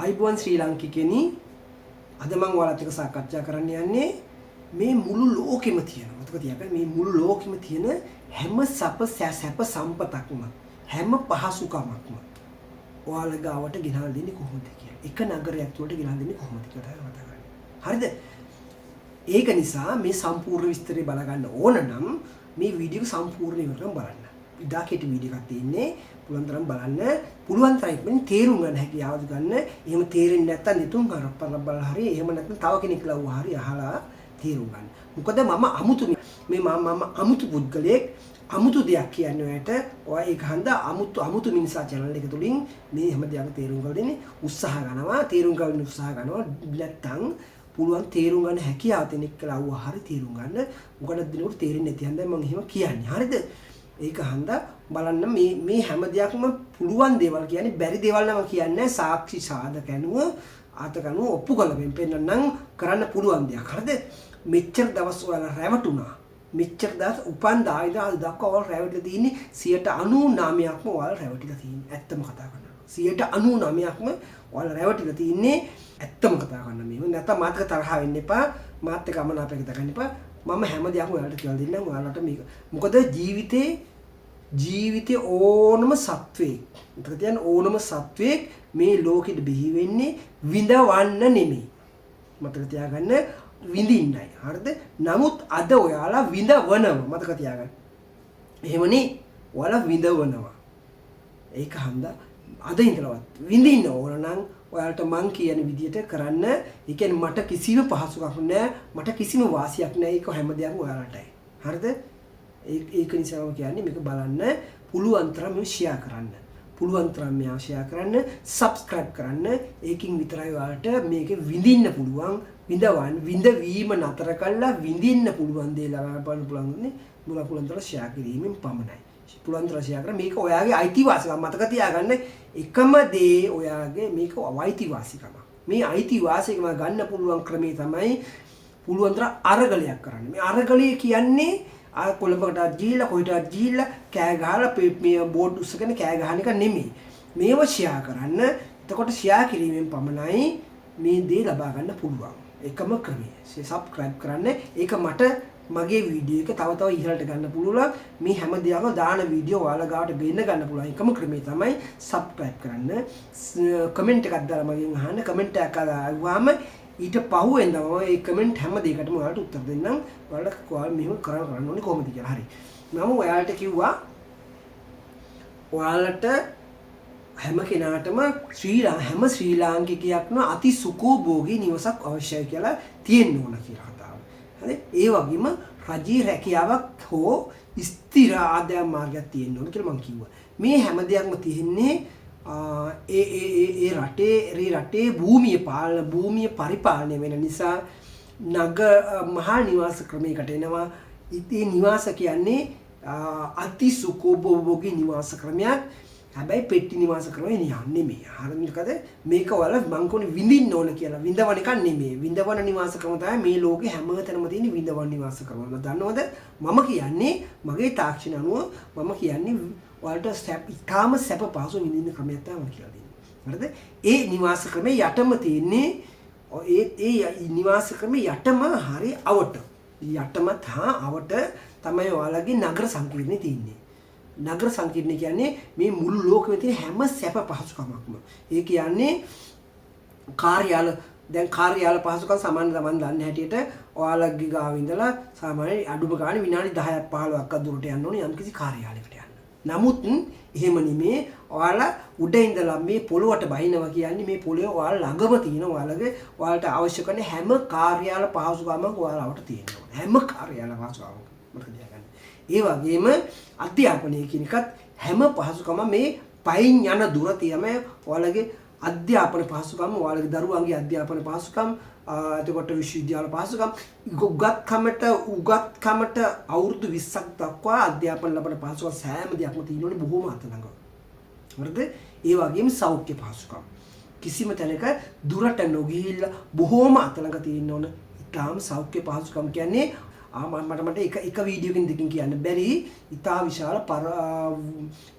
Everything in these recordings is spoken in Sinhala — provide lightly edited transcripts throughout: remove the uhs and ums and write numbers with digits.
ආයිබෝන් ශ්‍රී ලාංකිකයනි අද මම ඔයාලත් එක්ක සාකච්ඡා කරන්න යන්නේ මේ මුළු ලෝකෙම තියෙන මතක තියාගන්න මේ මුළු ලෝකෙම තියෙන හැම සැප සම්පතක්ම හැම පහසුකමක්ම ඔයාලා ගාවට ගෙනල්ලා දෙන්නේ කොහොමද කියලා. එක නගරයක් තුළට ගෙනල්ලා දෙන්නේ කොහොමද කියලා තමයි මතක ගන්න. හරිද? ඒක නිසා මේ සම්පූර්ණ විස්තරය බලගන්න ඕන නම් මේ වීඩියෝ සම්පූර්ණ ඉවරටම බලන්න. ඉදා කෙටි වීඩියෝ එකක් තියෙන්නේ. පුළුවන් තරම් බලන්න. පුළුවන් තරම් තේරුම් ගන්න හැකියාව ගන්න. එහෙම තේරෙන්නේ නැත්නම් නිතුන් කරප්පල බලලා හරි එහෙම නැත්නම් තව කෙනෙක් ලව්වා හරි අහලා තේරුම් ගන්න. මොකද මම අමුතු පුද්ගලයෙක් අමුතු දෙයක් කියන්නේ ඔයාලට ඔයා ඒක හන්දා අමුතු මිනිසා channel එක තුලින් මේ හැම දෙයක්ම තේරුම් ගන්න දෙන්නේ උත්සාහ කරනවා. තේරුම් ගන්න උත්සාහ කරනවා. නැත්නම් පුළුවන් තේරුම් ගන්න හැකියාව දෙනෙක් ලව්වා හරි තේරුම් ගන්න. මොකද දිනුට තේරෙන්නේ නැති හන්දා මම එහෙම කියන්නේ. හරිද? ඒක හන්දා බලන්න මේ හැම දෙයක්ම පුළුවන් දේවල් කියන්නේ බැරි දේවල් නම් කියන්නේ සාක්ෂි සාධක ඇනුව ආතකනුව ඔප්පු කරලා පෙන්නන්නම් කරන්න පුළුවන් දෙයක්. හරිද? මෙච්චර දවස් ඔයාලා රැවටුණා. මෙච්චර දවස් උපන් දායිදා දක්වා ඔයාලා රැවටිලා තියෙන්නේ 99%ක්ම ඔයාලා රැවටිලා තියෙන්නේ. ඇත්තම කතා කරනවා. 99%ක්ම ඔයාලා රැවටිලා තියෙන්නේ ඇත්තම කතා කරනවා මේව. නැත්නම් මාත් එක්ක තරහ වෙන්න එපා. මාත් එක්ක අමනාපයක දගන්න එපා. මම හැම දෙයක්ම ඔයාලට කියලා දෙන්නම්. ඔයාලට මේක. මොකද ජීවිතේ ඕනම සත්වෙක්. මතක තියන්න ඕනම සත්වෙක් මේ ලෝකෙට බිහි වෙන්නේ විඳවන්න නෙමෙයි. මතක තියාගන්න විඳින්නයි. හරිද? නමුත් අද ඔයාලා විඳවනවා. මතක තියාගන්න. එහෙමනේ ඔයාලා විඳවනවා. ඒක හන්දා අද ඉඳලවත් විඳින්න ඕන නම් ඔයාලට මං කියන විදියට කරන්න. ඒ කියන්නේ මට කිසිම පහසුකමක් නැහැ. මට කිසිම වාසියක් නැහැ. ඒක හැම දෙයක්ම ඔයාලටයි. හරිද? ඒක නිසාම කියන්නේ මේක බලන්න පුළුවන් තරම් මේ ෂෙයා කරන්න. පුළුවන් තරම් මේ ෂෙයා කරන්න, subscribe කරන්න. ඒකින් විතරයි ඔයාලට මේක විඳින්න පුළුවන්. විඳවීම නතර කළා විඳින්න පුළුවන් දේ ලබන්න පුළුවන්නේ පුළුවන් තරම් ෂෙයා කිරීමෙන් පමණයි. පුළුවන් තරම් ෂෙයා කරලා මේක ඔයාගේ අයිතිවාසිකම මතක තියාගන්න. එකම දේ ඔයාගේ මේක අයිතිවාසිකම. මේ අයිතිවාසිකම ගන්න පුළුවන් ක්‍රමය තමයි පුළුවන් තරම් අරගලයක් කරන්න. මේ අරගලය කියන්නේ කොළඹකට ගිහිල්ලා කොහෙටවත් ගිහිල්ලා කෑ ගහලා මේ බෝඩ් උස්සගෙන කෑ ගහන එක නෙමෙයි. මේව ෂෙයා කරන්න. එතකොට ෂෙයා කිරීමෙන් පමණයි මේ දේ ලබා ගන්න පුළුවන්. එකම ක්‍රමය. subscribe කරන්න. ඒක මට මගේ වීඩියෝ එක තව ඉහළට ගන්න පුළුවන්. මේ හැම දෙයක්ම දාන වීඩියෝ ඔයාලා ගාවට ගෙන්න ගන්න පුළුවන්. එකම ක්‍රමය තමයි subscribe කරන්න. කමෙන්ට් එකක් දාලා මගෙන් අහන්න. කමෙන්ට් එකක් ආවම ඊට පහුවෙන් තමයි මේ කමෙන්ට් හැම දෙයකටම ඔයාලට උත්තර දෙන්නම්. ඔයාලා මෙහෙම කරන්න ඕනේ කොහොමද කියලා. හරි. මම ඔයාලට කිව්වා ඔයාලට හැම කෙනාටම හැම ශ්‍රී ලාංකිකයෙක්ම අති සුඛෝභෝගී නිවසක් අවශ්‍යයි කියලා තියෙන්න ඕන කියලා කතාව. හරි? ඒ වගේම රජී රැකියාවක් හෝ ස්ථිර ආදායම් මාර්ගයක් තියෙන්න ඕන කියලා මම කිව්වා. මේ හැම දෙයක්ම තියෙන්නේ ඒ රටේ භූමිය පරිපාලනය වෙන නිසා මහා නිවාස ක්‍රමයකට එනවා. ඉතින් නිවාස කියන්නේ අති සුඛෝභෝගී නිවාස ක්‍රමයක්. හැබැයි පෙට්ටි නිවාස ක්‍රමය නෙමෙයි. හරිද? මේක වල මං කොනේ විඳින්න ඕන කියලා. විඳවන එක නෙමෙයි. විඳවන නිවාස ක්‍රම තමයි මේ ලෝකේ හැමතැනම තියෙන විඳවන නිවාස ක්‍රම. දන්නවද? මම කියන්නේ මගේ තාක්ෂණ අනුව මම කියන්නේ ඔයාලට ඉතාම සැප පහසු විඳින්න ක්‍රමයක් තමයි කියලා දෙන්නේ. හරිද? ඒ නිවාස ක්‍රමේ යටම තියෙන්නේ ඒ නිවාස ක්‍රමේ යටම හරි අවට. යටම අවට තමයි ඔයාලගේ නගර සංකීර්ණේ තියෙන්නේ. නගර සංකීර්ණය කියන්නේ මේ මුළු ලෝකෙම තියෙන හැම සැප පහසුකමක්ම. ඒ කියන්නේ කාර්යාල පහසුකම් සමාන ගමන් දන්න හැටියට ඔයාලගේ ගාව ඉඳලා සාමාන්‍ය අඩුම ගානේ විනාඩි 10ක් 15ක් දුරට යන්න ඕනේ යම්කිසි කාර්යාලයකට යන්න. නමුත් එහෙම නෙමේ. ඔයාලා උඩ ඉඳලා මේ පොළොවට බහිනවා කියන්නේ මේ පොළොවේ ඔයාලා ළඟම තියෙන ඔයාලට අවශ්‍ය කරන හැම කාර්යාල පහසුකමක් ඔයාලට තියෙනවා. හැම කාර්යාල පහසුකමක් මතක තියාගන්න. ඒ වගේම අධ්‍යාපනය කියන එකත් හැම පහසුකම මේ පයින් යන දුර තමයි ඔයාලගේ අධ්‍යාපන පහසුකම් ඔයාලගේ දරුවන්ගේ අධ්‍යාපන පහසුකම් එතකොට විශ්වවිද්‍යාල පහසුකම් උගත්කමට අවුරුදු 20ක් දක්වා අධ්‍යාපන ලබන පහසුකම් සෑම දෙයක්ම තියෙනෝනේ බොහෝම අතලඟ. හරිද? ඒ වගේම සෞඛ්‍ය පහසුකම් කිසිම තැනක දුරට නොගිහිල්ලා බොහෝම අතලඟ තියෙන්න ඕන. ඊටාම සෞඛ්‍ය පහසුකම් කියන්නේ මට එක වීඩියෝකින් දෙකකින් කියන්න බැරි ඉතා විශාල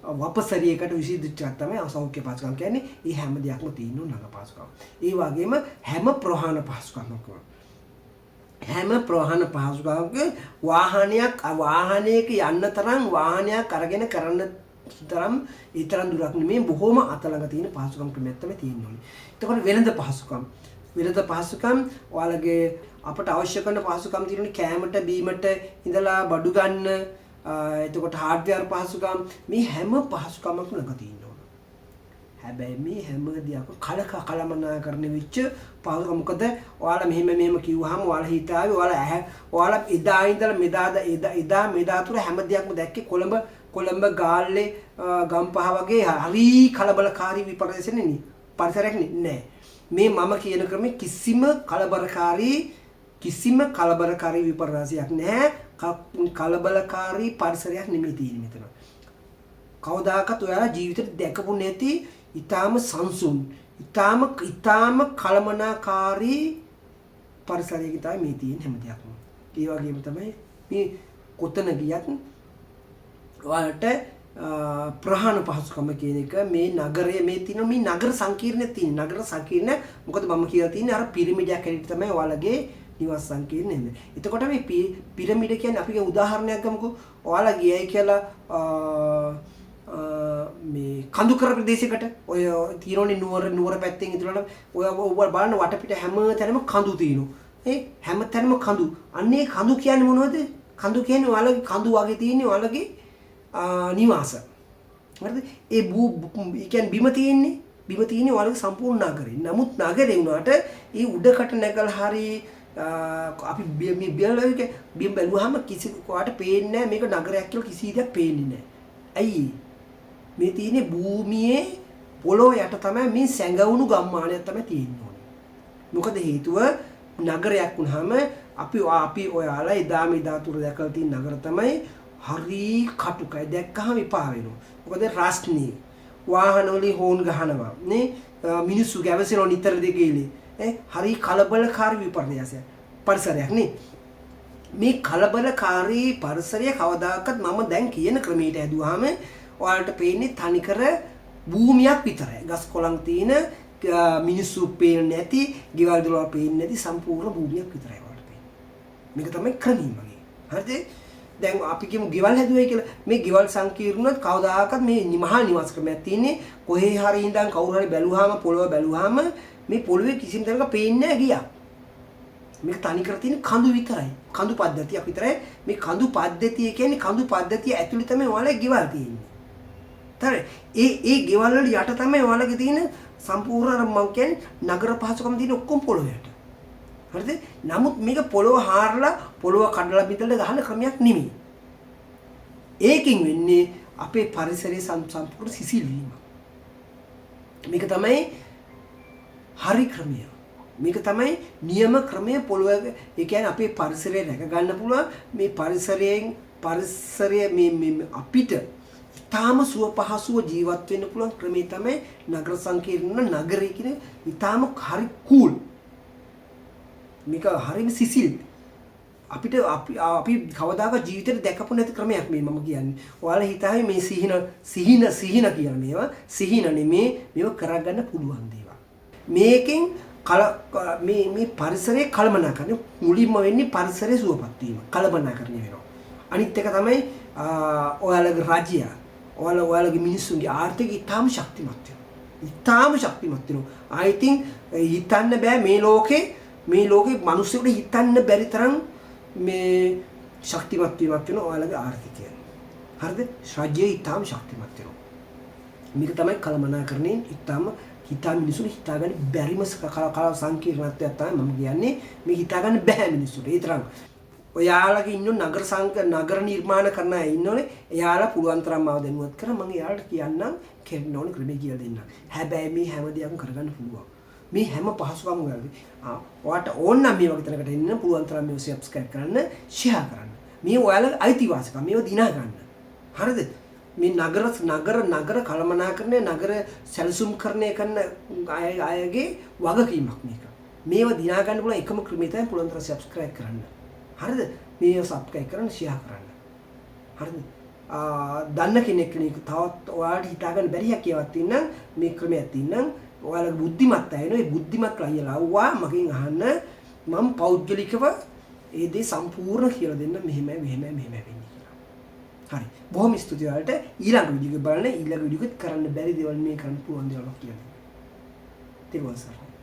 වපසරියකට විසිදුච්ච එකක් තමයි අසෞඛ්‍ය පහසුකම් කියන්නේ. ඒ හැම දෙයක්ම තියෙන නගර පහසුකම්. ඒ වගේම හැම ප්‍රවාහන පහසුකමක් හැම ප්‍රවාහන පහසුකමක වාහනයක යන්න තරම් වාහනයක් අරගෙන කරන්න තරම් ඒ තරම් දුරක් නෙමෙයි බොහොම අතලඟ තියෙන පහසුකම් ක්‍රමයක් තමයි තියෙන්නේ. එතකොට වෙළඳ පහසුකම් ඔයාලගේ අපට අවශ්‍ය කරන පහසුකම් තියෙන කෑමට බීමට ඉඳලා බඩු ගන්න එතකොට හાર્ඩ්වෙයාර් පහසුකම් මේ හැම පහසුකමක්ම ළඟ තියෙන්න ඕන. හැබැයි මේ හැම දෙයක්ම කලමනාකරණය වෙච්ච පහසුකම්. මොකද ඔයාලා මෙහෙම කිව්වහම ඔයාලා හිතාවේ ඔයාලා එදා ඉඳලා මෙදා තුර හැම දෙයක්ම දැක්කේ කොළඹ ගාල්ලේ ගම්පහ වගේ හරි කලබලකාරී පරිසරයක් නෑ. මේ මම කියන ක්‍රමේ කිසිම කලබලකාරී විපර්යාසයක් නැහැ. කලබලකාරී පරිසරයක් නෙමෙයි තියෙන්නේ මෙතන. කවදාකවත් ඔයාලා ජීවිතේ දැකපු නැති ඊටාම සංසුන් ඊටාම කලමනාකාරී පරිසරයක තමයි මේ තියෙන හැම දෙයක්ම. ඒ වගේම තමයි මේ කොතන ගියත් ඔයාලට ප්‍රහාණ පහසුකම කියන එක මේ නගරයේ මේ තියෙන මේ නගර සංකීර්ණයේ තියෙන නගර සංකීර්ණ මොකද මම කියලා තියෙන්නේ අර පිරමිඩයක් හැටියට තමයි ඔයාලගේ නිවාස සංකීර්ණය එන්නේ. එතකොට මේ පිරමිඩ කියන්නේ අපි උදාහරණයක් ගමුකෝ. ඔයාලා ගියයි කියලා මේ කඳුකර ප්‍රදේශයකට ඔය තීරෝනේ නුවර පැත්තෙන් ඉඳලා ඔය බලන්න වටපිට හැම තැනම කඳු තියෙනවා. හැම තැනම කඳු. අන්නේ කඳු කියන්නේ මොනවද? කඳු කියන්නේ ඔයාලගේ කඳු වගේ තියෙන්නේ ඔයාලගේ නිවාස. හරිද? ඒ කියන්නේ බිම තියෙන්නේ ඔයාලගේ සම්පූර්ණ නගරේ. නමුත් නගරේ වුණාට ඒ උඩකට නැගලා හරි අපි බිම බැලුවාම කිසි කොහාට පේන්නේ නැහැ මේක නගරයක් කියලා කිසි දෙයක් පේන්නේ නැහැ. ඇයි? මේ තියෙන්නේ භූමියේ පොළොව යට තමයි මේ සැඟවුණු ගම්මානයක් තමයි තියෙන්නේ. මොකද හේතුව නගරයක් වුණාම අපි ඔයාලා එදා තුර දැකලා තියෙන නගර තමයි හරි කටුකයි දැක්කහම එපා වෙනවා. මොකද රස්නේ වාහන වලින් හෝන් ගහනවා නේ මිනිස්සු ගැවසෙනවා නිතර දෙකේලේ හරි කලබලකාරී විපර්යාසයක් පරිසරයක් නේ. මේ කලබලකාරී පරිසරය කවදාකවත් මම දැන් කියන ක්‍රමයට ඇදුවාම ඔයාලට පේන්නේ තනිකර භූමියක් විතරයි. ගස් කොළන් තියෙන මිනිස්සු පේන්නේ නැති, ගෙවල් දොරවල් පේන්නේ නැති සම්පූර්ණ භූමියක් විතරයි ඔයාලට පේන්නේ. මේක තමයි ක්‍රමී වගේ. හරිද? දැන් අපි කියමු ගෙවල් හැදුවයි කියලා. මේ ගෙවල් සංකීර්ණවත් කවදාකවත් මේ මහා නිවාස ක්‍රමයක් තියෙන්නේ කොහේ හරි ඉඳන් කවුරු හරි බැලුවාම පොළව බැලුවාම මේ පොළවේ කිසිම තැනක පේන්නේ නැහැ ගියා. මේක තනිකර තියෙන කඳු විතරයි. කඳු පද්ධතියක් විතරයි. මේ කඳු පද්ධතිය කියන්නේ කඳු පද්ධතිය ඇතුළේ තමයි ඔයාලගේ ගෙවල් තියෙන්නේ. හරි. ඒ ගෙවල් වල යට තමයි ඔයාලගේ තියෙන සම්පූර්ණ මම කියන්නේ නගර පහසුකම් තියෙන ඔක්කොම පොළව යට. හරිද? නමුත් මේක පොළව හාරලා පොළව කඩලා බිඳලා ගහන ක්‍රමයක් නෙමෙයි. ඒකින් වෙන්නේ අපේ පරිසරයේ සම්පූර්ණ සිසිල් වීම. මේක තමයි හරි ක්‍රමය. මේක තමයි නියම ක්‍රමය පොළව. ඒ කියන්නේ අපේ පරිසරය රැක ගන්න පුළුවන් මේ පරිසරය මේ අපිට ඊටාම සුව පහසුව ජීවත් වෙන්න පුළුවන් ක්‍රමය තමයි නගර සංකීර්ණ නගරය කියන ඊටාම හරි කූල්. මේක හරිම සිසිල්. අපිට අපි කවදාකවත් ජීවිතේට දැකපු නැති ක්‍රමයක් මේ මම කියන්නේ. ඔයාලා හිතාවේ මේ සිහින කියලා මේවා සිහින නෙමේ මේව කරගන්න පුළුවන් දේවල්. මේකෙන් මේ පරිසරයේ කළමනාකරණය මුලින්ම වෙන්නේ පරිසරයේ සුවපත් වීම. කළමනාකරණය වෙනවා. අනිත් එක තමයි ඔයාලගේ රාජ්‍ය ඔයාලගේ මිනිස්සුන්ගේ ආර්ථිකය ඉතාම ශක්තිමත් වෙනවා. I think හිතන්න බෑ මේ ලෝකේ මිනිස්සුන්ට හිතන්න බැරි තරම් මේ ශක්තිමත් වීමක් වෙනවා ඔයාලගේ ආර්ථිකය. හරිද? රාජ්‍යය ඉතාම ශක්තිමත් වෙනවා. මේක තමයි කළමනාකරණයෙන් ඉතාම මිනිස්සුන්ට හිතාගන්න බැරිම සංකීර්ණත්වයක් තමයි මම කියන්නේ. මේ හිතාගන්න බෑ මිනිස්සුන්ට. ඒ තරම් ඔයාලගේ ඉන්න නගර නිර්මාණ කරන අය ඉන්නෝනේ. එයාලා පුළුවන් තරම් මාව දැනුවත් කරා මම එයාලට කියන්නම් කෙරෙන්න ඕනේ ක්‍රමය කියලා දෙන්න. හැබැයි මේ හැම දෙයක්ම කරගන්න පුළුවන්. මේ හැම පහසුකම් වලදී ඔයාලට ඕන නම් මේ වගේ තැනකට එන්න පුළුවන් තරම් මේක සබ්ස්ක්‍රයිබ් කරන්න, ෂෙයා කරන්න. මේ ඔයාලගේ අයිතිවාසිකම් මේව දිනා ගන්න. හරිද? මේ නගර කළමනාකරණය නගර සැලසුම් කරන අයගේ වගකීමක් මේක. මේව දිනා ගන්න පුළුවන් එකම ක්‍රමය තමයි පුළුවන් තරම් සබ්ස්ක්‍රයිබ් කරන්න. හරිද? මේ සබ්ස්ක්‍රයිබ් කරන්න ෂෙයා කරන්න. හරිද? දන්න කෙනෙක් කෙනෙක් තවත් ඔයාලට හිතාගන්න බැරි හැකියාවක් තියෙනම් මේ ක්‍රමයක් තියෙනම් ඔයාලගේ බුද්ධිමත් අය නේ බුද්ධිමත් අයලා ආවා මගෙන් අහන්න මම පෞද්ගලිකව ඒ දේ සම්පූර්ණ කියලා දෙන්න මෙහෙමයි වෙන්නේ කියලා. හරි. බොහොම ස්තුතියි ඔයාලට ඊළඟ වීඩියෝ එක බලන්න ඊළඟ වීඩියෝ එකත් කරන්න බැරි දේවල් මේ කරන්න පුළුවන් දේවල් කියලා. තිරුවන් සරණයි.